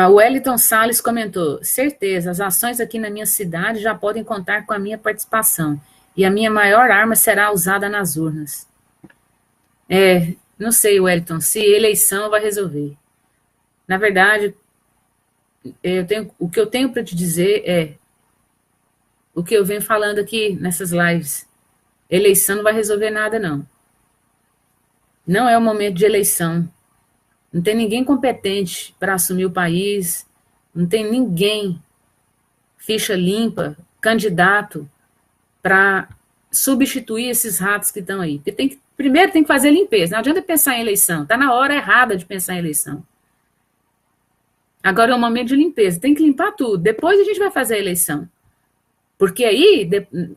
O Wellington Salles comentou: certeza, as ações aqui na minha cidade já podem contar com a minha participação, e a minha maior arma será usada nas urnas. Não sei, Wellington, se eleição vai resolver. Na verdade, o que eu tenho para te dizer é o que eu venho falando aqui nessas lives. Eleição não vai resolver nada, não. Não é o momento de eleição. Não tem ninguém competente para assumir o país. Não tem ninguém, ficha limpa, candidato, para substituir esses ratos que estão aí. Porque primeiro tem que fazer limpeza. Não adianta pensar em eleição. Está na hora errada de pensar em eleição. Agora é o momento de limpeza. Tem que limpar tudo. Depois a gente vai fazer a eleição. Porque aí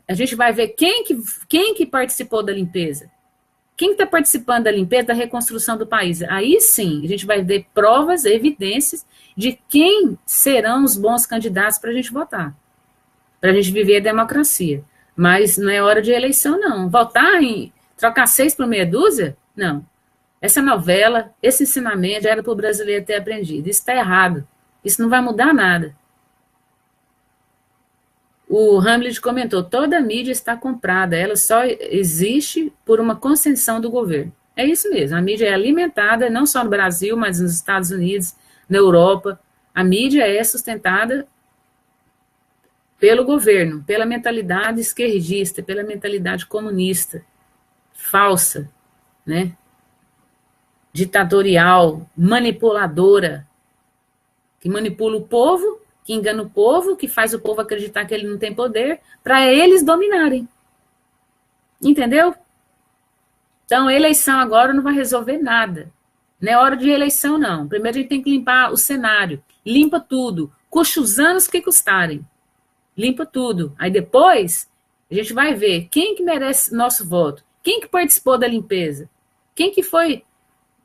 a gente vai ver quem que participou da limpeza. Quem está participando da limpeza, da reconstrução do país? Aí sim, a gente vai ver provas, evidências de quem serão os bons candidatos para a gente votar. Para a gente viver a democracia. Mas não é hora de eleição, não. Votar em trocar 6 por meia dúzia? Não. Essa novela, esse ensinamento já era para o brasileiro ter aprendido. Isso está errado. Isso não vai mudar nada. O Hamlet comentou, toda a mídia está comprada, ela só existe por uma concessão do governo. É isso mesmo, a mídia é alimentada, não só no Brasil, mas nos Estados Unidos, na Europa. A mídia é sustentada pelo governo, pela mentalidade esquerdista, pela mentalidade comunista, falsa, né? Ditatorial, manipuladora, que manipula o povo, que engana o povo, que faz o povo acreditar que ele não tem poder, para eles dominarem. Entendeu? Então, a eleição agora não vai resolver nada. Não é hora de eleição, não. Primeiro a gente tem que limpar o cenário. Limpa tudo. Custe os anos que custarem. Limpa tudo. Aí depois, a gente vai ver quem que merece nosso voto. Quem que participou da limpeza. Quem que foi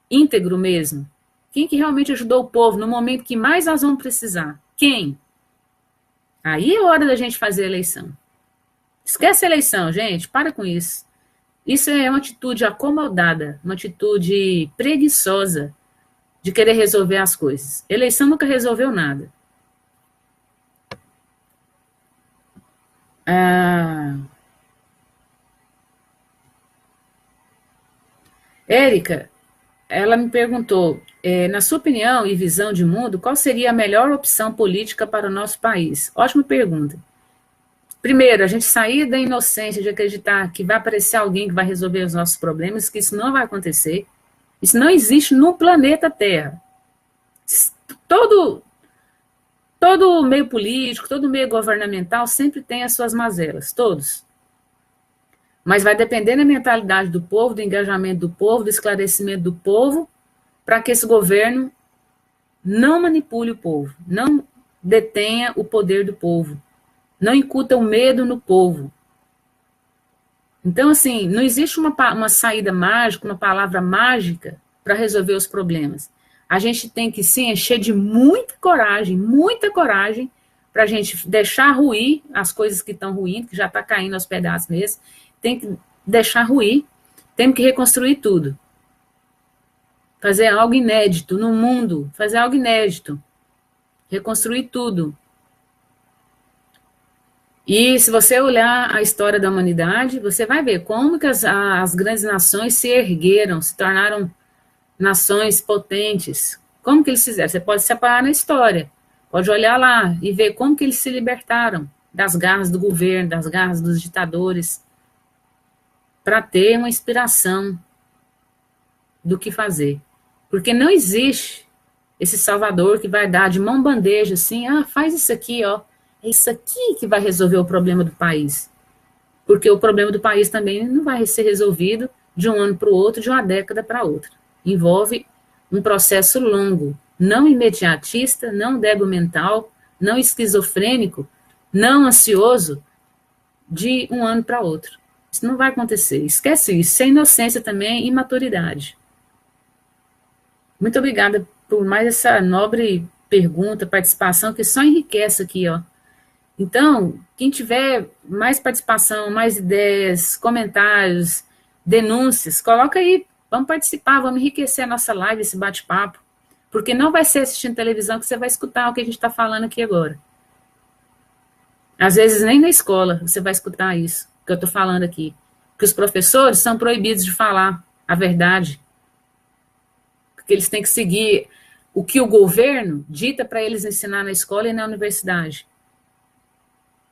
íntegro mesmo. Quem que realmente ajudou o povo no momento que mais nós vamos precisar. Quem? Aí é hora da gente fazer a eleição. Esquece a eleição, gente. Para com isso. Isso é uma atitude acomodada, uma atitude preguiçosa de querer resolver as coisas. Eleição nunca resolveu nada. Érica, ela me perguntou, na sua opinião e visão de mundo, qual seria a melhor opção política para o nosso país? Ótima pergunta. Primeiro, a gente sair da inocência de acreditar que vai aparecer alguém que vai resolver os nossos problemas, que isso não vai acontecer. Isso não existe no planeta Terra. Todo meio político, todo meio governamental sempre tem as suas mazelas, todos. Mas vai depender da mentalidade do povo, do engajamento do povo, do esclarecimento do povo, para que esse governo não manipule o povo, não detenha o poder do povo, não incuta o medo no povo. Então, assim, não existe uma saída mágica, uma palavra mágica para resolver os problemas. A gente tem que se encher de muita coragem para a gente deixar ruir as coisas que estão ruindo, que já está caindo aos pedaços mesmo, tem que deixar ruir, temos que reconstruir tudo. Fazer algo inédito no mundo, fazer algo inédito. Reconstruir tudo. E se você olhar a história da humanidade, você vai ver como que as grandes nações se ergueram, se tornaram nações potentes. Como que eles fizeram? Você pode separar na história. Pode olhar lá e ver como que eles se libertaram das garras do governo, das garras dos ditadores, para ter uma inspiração do que fazer. Porque não existe esse salvador que vai dar de mão bandeja assim, faz isso aqui, ó. É isso aqui que vai resolver o problema do país. Porque o problema do país também não vai ser resolvido de um ano para o outro, de uma década para outra. Envolve um processo longo, não imediatista, não débil mental, não esquizofrênico, não ansioso, de um ano para outro. Isso não vai acontecer. Esquece isso. Sem inocência também, imaturidade. Muito obrigada por mais essa nobre pergunta, participação, que só enriquece aqui, ó. Então, quem tiver mais participação, mais ideias, comentários, denúncias, coloca aí, vamos participar, vamos enriquecer a nossa live, esse bate-papo, porque não vai ser assistindo televisão que você vai escutar o que a gente está falando aqui agora. Às vezes nem na escola você vai escutar isso que eu estou falando aqui, porque os professores são proibidos de falar a verdade, porque eles têm que seguir o que o governo dita para eles ensinar na escola e na universidade.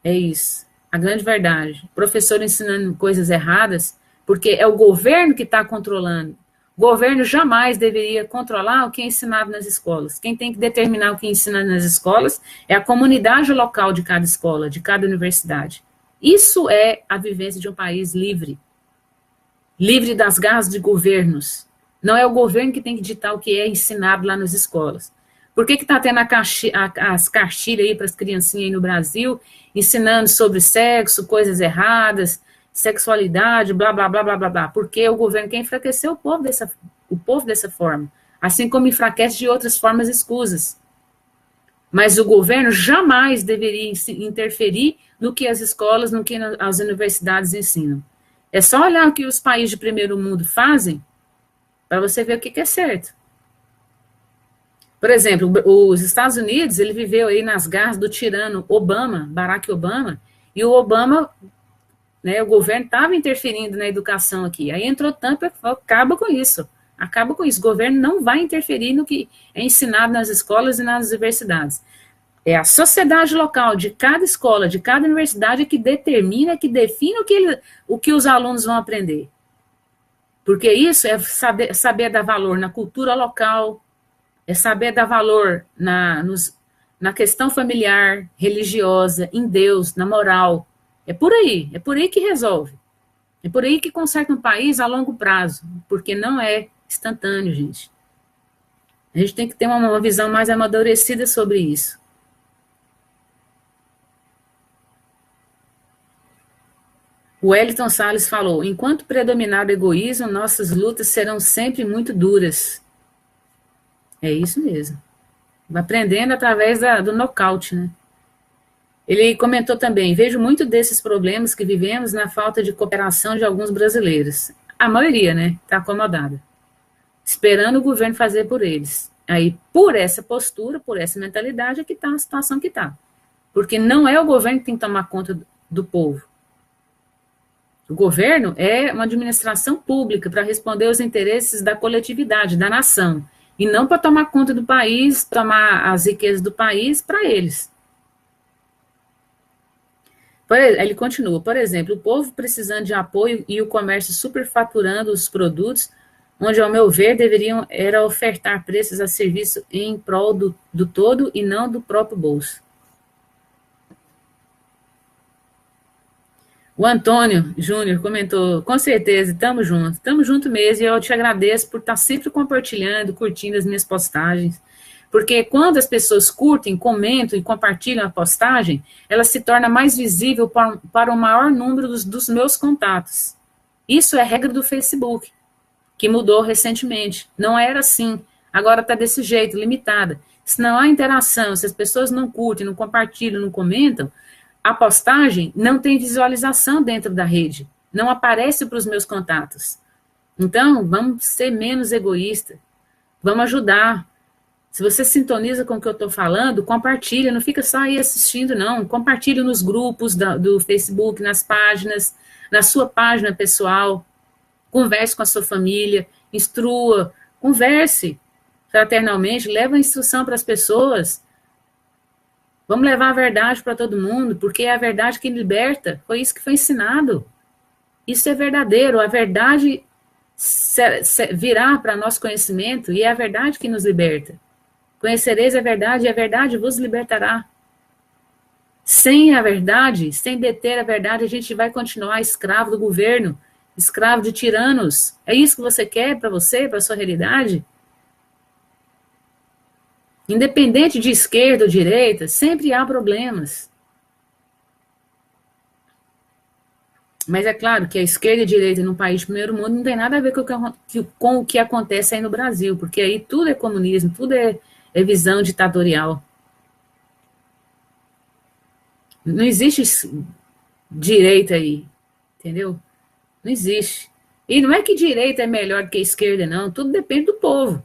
É isso, a grande verdade. O professor ensinando coisas erradas, porque é o governo que está controlando. O governo jamais deveria controlar o que é ensinado nas escolas. Quem tem que determinar o que é ensinado nas escolas é a comunidade local de cada escola, de cada universidade. Isso é a vivência de um país livre. Livre das garras de governos. Não é o governo que tem que ditar o que é ensinado lá nas escolas. Por que está tendo as cartilhas aí para as criancinhas aí no Brasil, ensinando sobre sexo, coisas erradas, sexualidade, blá, blá, blá, blá, blá, blá? Porque o governo quer enfraquecer o povo dessa forma, assim como enfraquece de outras formas escusas. Mas o governo jamais deveria interferir no que as escolas, no que as universidades ensinam. É só olhar o que os países de primeiro mundo fazem para você ver o que é certo. Por exemplo, os Estados Unidos, ele viveu aí nas garras do tirano Obama, Barack Obama, e o Obama, né, o governo estava interferindo na educação aqui. Aí entrou Trump e falou, acaba com isso. O governo não vai interferir no que é ensinado nas escolas e nas universidades. É a sociedade local de cada escola, de cada universidade que determina, que define o que os alunos vão aprender. Porque isso é saber dar valor na cultura local, é saber dar valor na questão familiar, religiosa, em Deus, na moral. É por aí que resolve. É por aí que conserta um país a longo prazo, porque não é instantâneo, gente. A gente tem que ter uma visão mais amadurecida sobre isso. O Wellington Salles falou, enquanto predominar o egoísmo, nossas lutas serão sempre muito duras. É isso mesmo. Vai aprendendo através do nocaute, né? Ele comentou também, vejo muito desses problemas que vivemos na falta de cooperação de alguns brasileiros. A maioria, né? Está acomodada. Esperando o governo fazer por eles. Aí, por essa postura, por essa mentalidade, é que está a situação que está. Porque não é o governo que tem que tomar conta do povo. O governo é uma administração pública para responder aos interesses da coletividade, da nação, e não para tomar conta do país, tomar as riquezas do país para eles. Ele continua, por exemplo, o povo precisando de apoio e o comércio superfaturando os produtos, onde, ao meu ver, deveriam era ofertar preços a serviço em prol do todo e não do próprio bolso. O Antônio Júnior comentou, com certeza, estamos junto mesmo, e eu te agradeço por estar sempre compartilhando, curtindo as minhas postagens, porque quando as pessoas curtem, comentam e compartilham a postagem, ela se torna mais visível para o maior número dos meus contatos. Isso é regra do Facebook, que mudou recentemente. Não era assim, agora está desse jeito, limitada. Se não há interação, se as pessoas não curtem, não compartilham, não comentam, a postagem não tem visualização dentro da rede, não aparece para os meus contatos. Então, vamos ser menos egoístas, vamos ajudar. Se você sintoniza com o que eu estou falando, compartilha, não fica só aí assistindo, não. Compartilha nos grupos do Facebook, nas páginas, na sua página pessoal, converse com a sua família, instrua, converse fraternalmente, leva a instrução para as pessoas. Vamos levar a verdade para todo mundo, porque é a verdade que liberta. Foi isso que foi ensinado. Isso é verdadeiro. A verdade virá para nosso conhecimento e é a verdade que nos liberta. Conhecereis a verdade e a verdade vos libertará. Sem a verdade, sem deter a verdade, a gente vai continuar escravo do governo, escravo de tiranos. É isso que você quer para você, para a sua realidade? Independente de esquerda ou direita, sempre há problemas. Mas é claro que a esquerda e a direita num país de primeiro mundo não tem nada a ver com o que acontece aí no Brasil, porque aí tudo é comunismo, tudo é visão ditatorial. Não existe direita aí, entendeu? Não existe. E não é que direita é melhor que a esquerda, não, tudo depende do povo.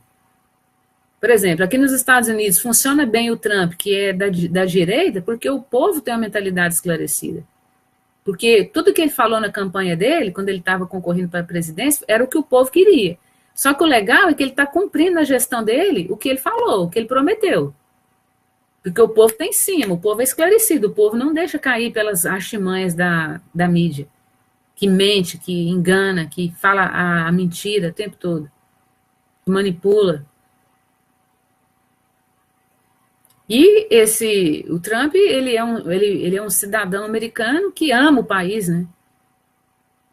Por exemplo, aqui nos Estados Unidos funciona bem o Trump, que é da direita, porque o povo tem uma mentalidade esclarecida. Porque tudo que ele falou na campanha dele, quando ele estava concorrendo para a presidência, era o que o povo queria. Só que o legal é que ele está cumprindo na gestão dele o que ele falou, o que ele prometeu. Porque o povo está em cima, o povo é esclarecido, o povo não deixa cair pelas artimanhas da mídia, que mente, que engana, que fala a mentira o tempo todo, que manipula. E o Trump, ele é um cidadão americano que ama o país, né?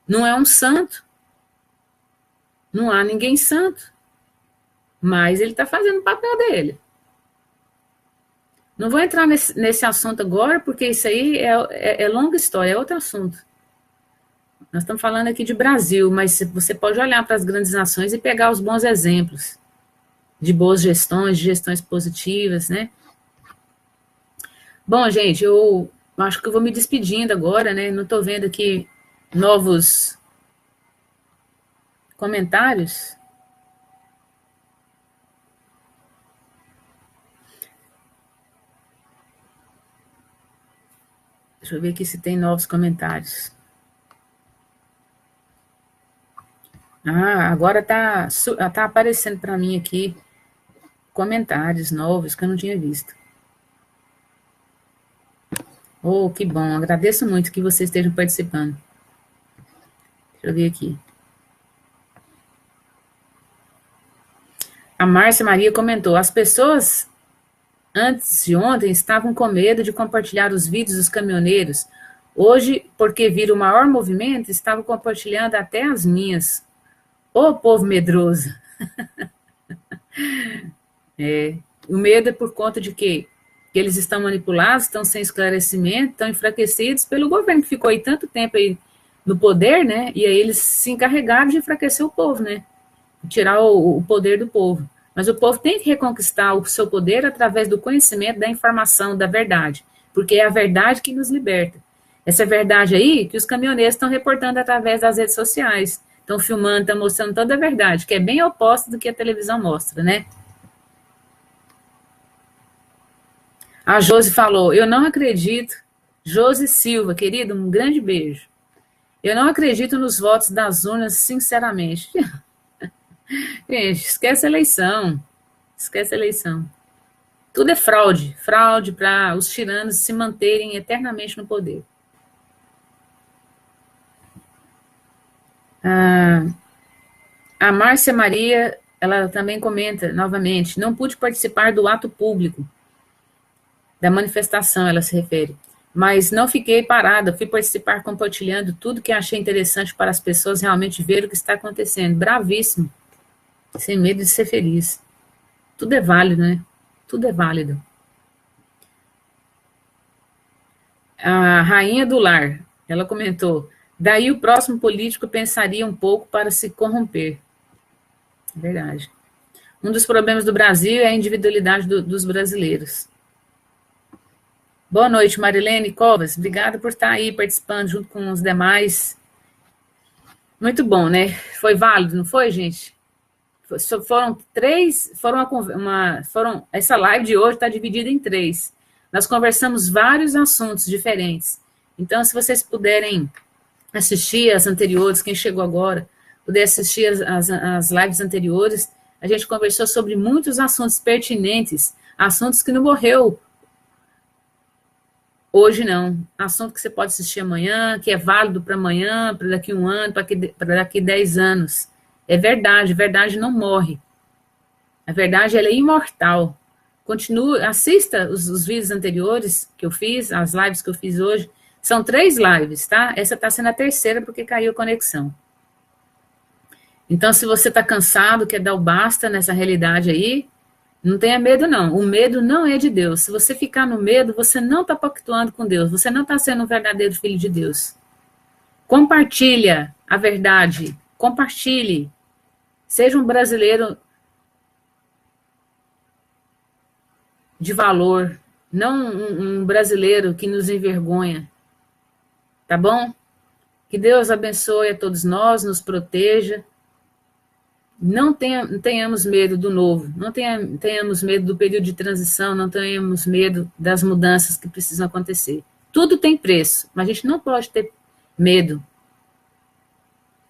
Não é um santo. Não há ninguém santo. Mas ele está fazendo o papel dele. Não vou entrar nesse assunto agora, porque isso aí é longa história, é outro assunto. Nós estamos falando aqui de Brasil, mas você pode olhar para as grandes nações e pegar os bons exemplos de boas gestões, de gestões positivas, né? Bom, gente, eu acho que eu vou me despedindo agora, né? Não estou vendo aqui novos comentários. Deixa eu ver aqui se tem novos comentários. Agora tá aparecendo para mim aqui comentários novos que eu não tinha visto. Oh, que bom. Agradeço muito que vocês estejam participando. Deixa eu ver aqui. A Márcia Maria comentou: as pessoas antes de ontem estavam com medo de compartilhar os vídeos dos caminhoneiros. Hoje, porque viram o maior movimento, estavam compartilhando até as minhas. Ô, povo medroso. O medo é por conta de quê? Que eles estão manipulados, estão sem esclarecimento, estão enfraquecidos pelo governo que ficou aí tanto tempo aí no poder, né? E aí eles se encarregaram de enfraquecer o povo, né? Tirar o poder do povo. Mas o povo tem que reconquistar o seu poder através do conhecimento, da informação, da verdade. Porque é a verdade que nos liberta. Essa verdade aí que os caminhoneiros estão reportando através das redes sociais. Estão filmando, estão mostrando toda a verdade, que é bem oposta do que a televisão mostra, né? A Josi falou: eu não acredito. Josi Silva, querido, um grande beijo. Eu não acredito nos votos das urnas, sinceramente. Gente, esquece a eleição. Esquece a eleição. Tudo é fraude. Fraude para os tiranos se manterem eternamente no poder. A Márcia Maria, ela também comenta novamente: não pude participar do ato público da manifestação, ela se refere. Mas não fiquei parada, fui participar compartilhando tudo que achei interessante para as pessoas realmente ver o que está acontecendo. Bravíssimo. Sem medo de ser feliz. Tudo é válido, né? Tudo é válido. A rainha do lar, ela comentou: daí o próximo político pensaria um pouco para se corromper. Verdade. Um dos problemas do Brasil é a individualidade dos brasileiros. Boa noite, Marilene Covas. Obrigada por estar aí participando junto com os demais. Muito bom, né? Foi válido, não foi, gente? Foram três. Essa live de hoje está dividida em 3. Nós conversamos vários assuntos diferentes. Então, se vocês puderem assistir as anteriores, quem chegou agora, puder assistir as lives anteriores, a gente conversou sobre muitos assuntos pertinentes, assuntos que não morreu. Hoje não. Assunto que você pode assistir amanhã, que é válido para amanhã, para daqui 1 ano, para daqui 10 anos. É verdade, a verdade não morre. A verdade, ela é imortal. Continue, assista os vídeos anteriores que eu fiz, as lives que eu fiz hoje. São 3 lives, tá? Essa está sendo a 3ª porque caiu a conexão. Então, se você está cansado, quer dar o basta nessa realidade aí, não tenha medo, não. O medo não é de Deus. Se você ficar no medo, você não está pactuando com Deus. Você não está sendo um verdadeiro filho de Deus. Compartilha a verdade. Compartilhe. Seja um brasileiro de valor. Não um brasileiro que nos envergonha. Tá bom? Que Deus abençoe a todos nós, nos proteja. Não tenhamos medo do novo, não tenhamos medo do período de transição, não tenhamos medo das mudanças que precisam acontecer. Tudo tem preço, mas a gente não pode ter medo.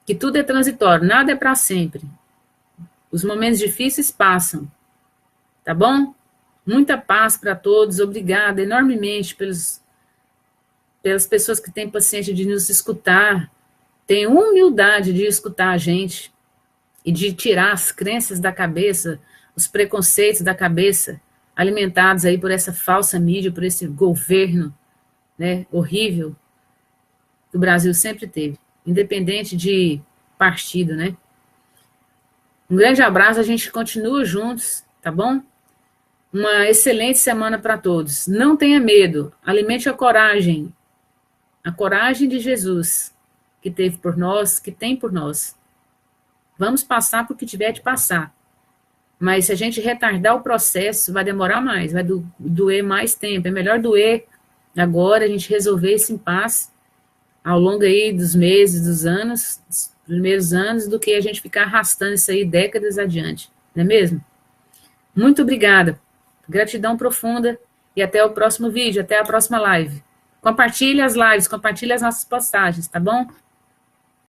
Que tudo é transitório, nada é para sempre. Os momentos difíceis passam, tá bom? Muita paz para todos, obrigada enormemente pelas pessoas que têm paciência de nos escutar, têm humildade de escutar a gente e de tirar as crenças da cabeça, os preconceitos da cabeça, alimentados aí por essa falsa mídia, por esse governo, né, horrível que o Brasil sempre teve, independente de partido, né? Um grande abraço, a gente continua juntos, tá bom? Uma excelente semana para todos. Não tenha medo, alimente a coragem de Jesus, que teve por nós, que tem por nós. Vamos passar por que tiver de passar. Mas se a gente retardar o processo, vai demorar mais, vai doer mais tempo. É melhor doer agora, a gente resolver esse impasse ao longo aí dos meses, dos anos, dos primeiros anos, do que a gente ficar arrastando isso aí décadas adiante. Não é mesmo? Muito obrigada. Gratidão profunda e até o próximo vídeo, até a próxima live. Compartilhe as lives, compartilhe as nossas postagens, tá bom?